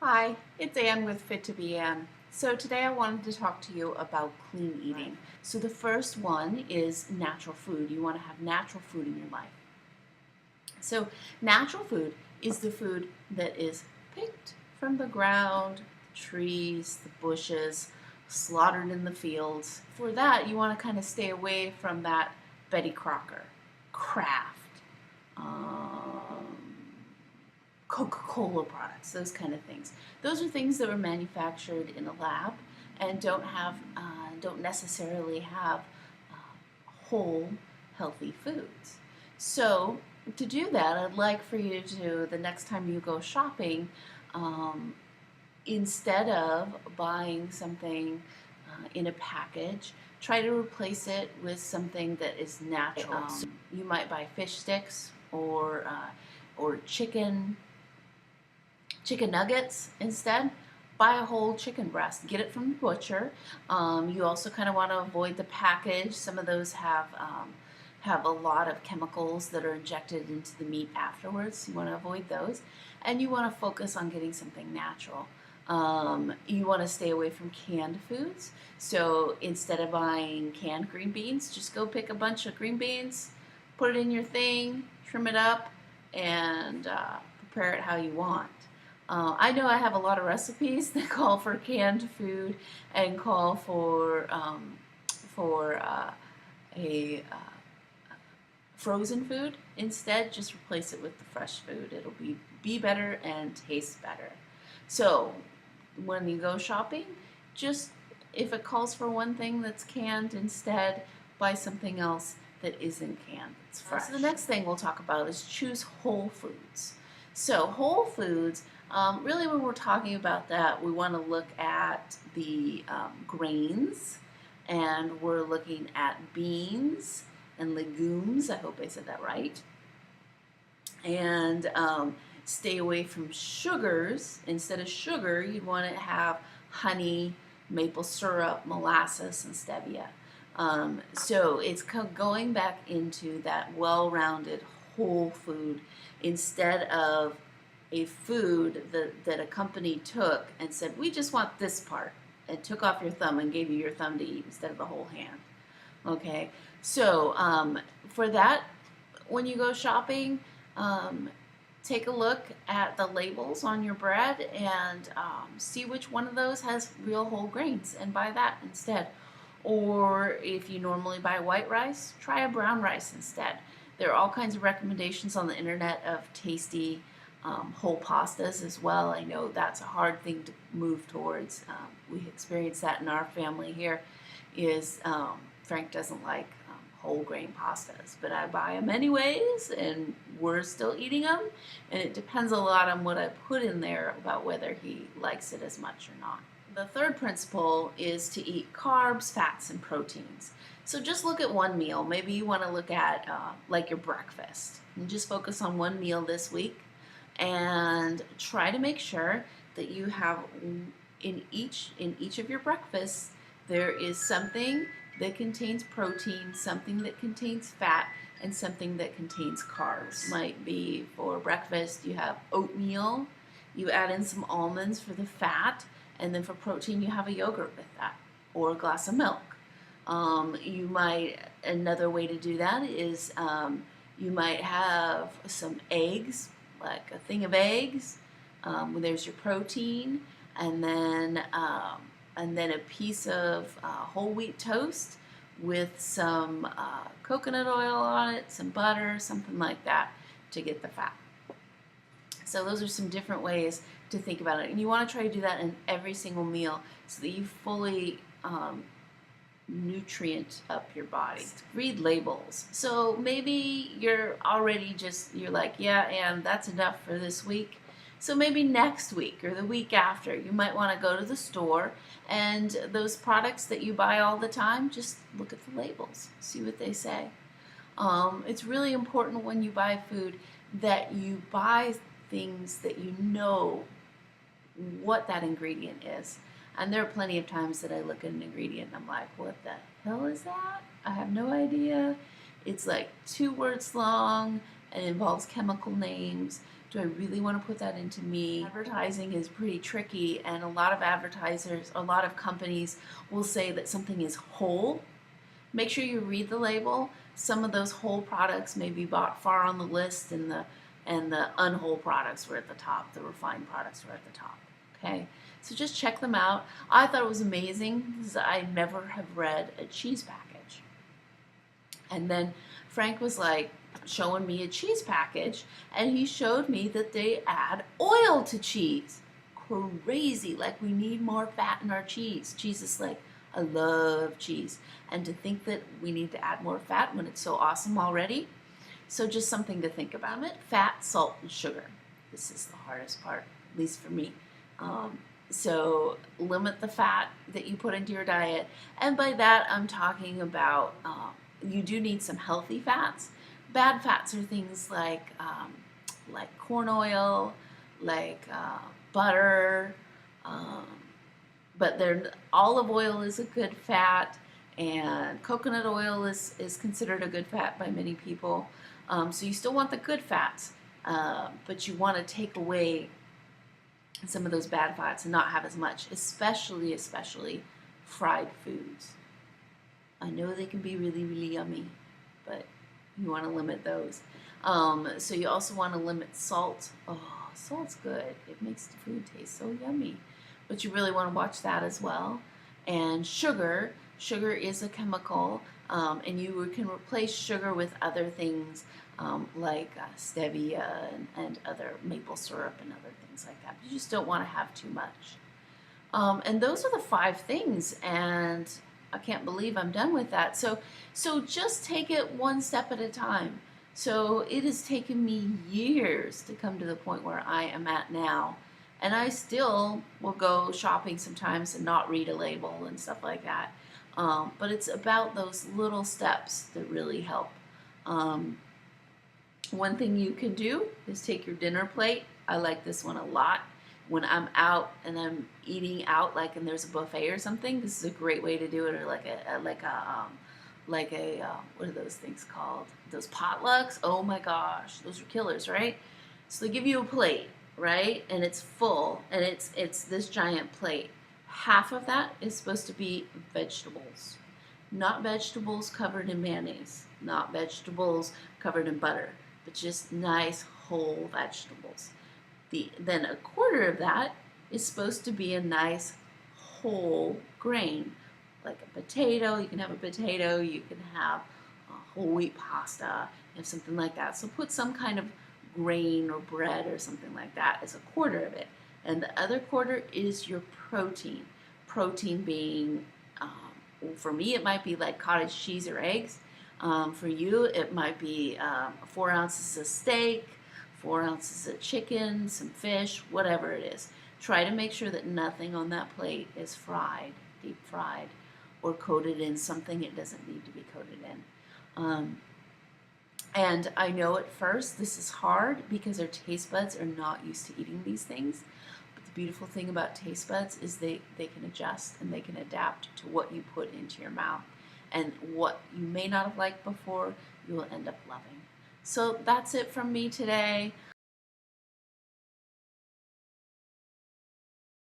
Hi, it's Ann with Fit to Be Ann. So today I wanted to talk to you about clean eating. So the first one is natural food. You want to have natural food in your life. So natural food is the food that is picked from the ground, the trees, the bushes, slaughtered in the fields. For that, you want to kind of stay away from that Betty Crocker, Kraft, Coca-Cola products, those kind of things. Those are things that were manufactured in a lab and don't necessarily have whole, healthy foods. So to do that, I'd like for you to, the next time you go shopping, um, instead of buying something in a package, try to replace it with something that is natural. You might buy fish sticks or chicken nuggets instead. Buy a whole chicken breast. Get it from the butcher. You also kind of want to avoid the package. Some of those have a lot of chemicals that are injected into the meat afterwards. You want to avoid those, and you want to focus on getting something natural. You want to stay away from canned foods. So instead of buying canned green beans, just go pick a bunch of green beans, put it in your thing, trim it up, and prepare it how you want. I know I have a lot of recipes that call for canned food and call for a frozen food. Instead, just replace it with the fresh food. It'll be better and taste better. So when you go shopping, just if it calls for one thing that's canned, instead buy something else that isn't canned, that's fresh. So the next thing we'll talk about is choose whole foods. So whole foods, really when we're talking about that, we want to look at the grains, and we're looking at beans and legumes. I hope I said that right. And stay away from sugars. Instead of sugar, you'd want to have honey, maple syrup, molasses, and stevia. So it's going back into that well-rounded whole food instead of a food that a company took and said, we just want this part, and took off your thumb and gave you your thumb to eat instead of the whole hand. Okay, so for that, when you go shopping, take a look at the labels on your bread and see which one of those has real whole grains and buy that instead. Or if you normally buy white rice, try a brown rice instead. There are all kinds of recommendations on the internet of tasty whole pastas as well. I know that's a hard thing to move towards. We experience that in our family here. Frank doesn't like whole grain pastas, but I buy them anyways, and we're still eating them. And it depends a lot on what I put in there about whether he likes it as much or not. The third principle is to eat carbs, fats, and proteins. So just look at one meal. Maybe you want to look at like your breakfast, and just focus on one meal this week, and try to make sure that you have in each of your breakfasts there is something that contains protein, something that contains fat, and something that contains carbs. Might be for breakfast you have oatmeal, you add in some almonds for the fat, and then for protein you have a yogurt with that, or a glass of milk. Another way to do that is you might have some eggs, like a thing of eggs. There's your protein, and then a piece of whole wheat toast with some coconut oil on it, some butter, something like that to get the fat. So those are some different ways to think about it. And you want to try to do that in every single meal so that you fully nutrient up your body. Read labels. So maybe you're like, yeah, and that's enough for this week. So maybe next week or the week after, you might want to go to the store, and those products that you buy all the time, just look at the labels, see what they say. It's really important when you buy food that you buy things that you know what that ingredient is. And there are plenty of times that I look at an ingredient and I'm like, what the hell is that? I have no idea. It's like 2 words long and involves chemical names. Do I really want to put that into me? Advertising is pretty tricky, and a lot of advertisers, a lot of companies will say that something is whole. Make sure you read the label. Some of those whole products may be bought far on the list, and the unwhole products were at the top. The refined products were at the top. Okay, so just check them out. I thought it was amazing because I never have read a cheese package. And then Frank was like showing me a cheese package, and he showed me that they add oil to cheese. Crazy, like we need more fat in our cheese. Cheese is like, I love cheese. And to think that we need to add more fat when it's so awesome already. So just something to think about. Fat, salt, and sugar. This is the hardest part, at least for me. So limit the fat that you put into your diet. And by that, I'm talking about you do need some healthy fats. Bad fats are things like corn oil, like butter, but olive oil is a good fat, and coconut oil is considered a good fat by many people. So you still want the good fats, but you want to take away some of those bad fats and not have as much, especially fried foods. I know they can be really, really yummy, but you want to limit those. So you also want to limit salt. Oh, salt's good. It makes the food taste so yummy. But you really want to watch that as well. And sugar. Sugar is a chemical, and you can replace sugar with other things like stevia and other maple syrup and other things like that. You just don't want to have too much. And those are the 5 things, and I can't believe I'm done with that. So just take it one step at a time. So it has taken me years to come to the point where I am at now. And I still will go shopping sometimes and not read a label and stuff like that. But it's about those little steps that really help. One thing you can do is take your dinner plate. I like this one a lot. When I'm out and I'm eating out, like, and there's a buffet or something, this is a great way to do it. Or like a what are those things called? Those potlucks. Oh my gosh, those are killers, right? So they give you a plate, right, and it's full, and it's this giant plate. Half of that is supposed to be vegetables, not vegetables covered in mayonnaise, not vegetables covered in butter, but just nice whole vegetables. Then a quarter of that is supposed to be a nice whole grain, like a potato. You can have a potato, you can have whole wheat pasta, and something like that. So put some kind of grain or bread or something like that as a quarter of it. And the other quarter is your protein. Protein being, for me, it might be like cottage cheese or eggs. For you, it might be 4 ounces of steak, 4 ounces of chicken, some fish, whatever it is. Try to make sure that nothing on that plate is fried, deep fried, or coated in something it doesn't need to be coated in. And I know at first this is hard because our taste buds are not used to eating these things. But the beautiful thing about taste buds is they can adjust and they can adapt to what you put into your mouth. And what you may not have liked before, you will end up loving. So that's it from me today.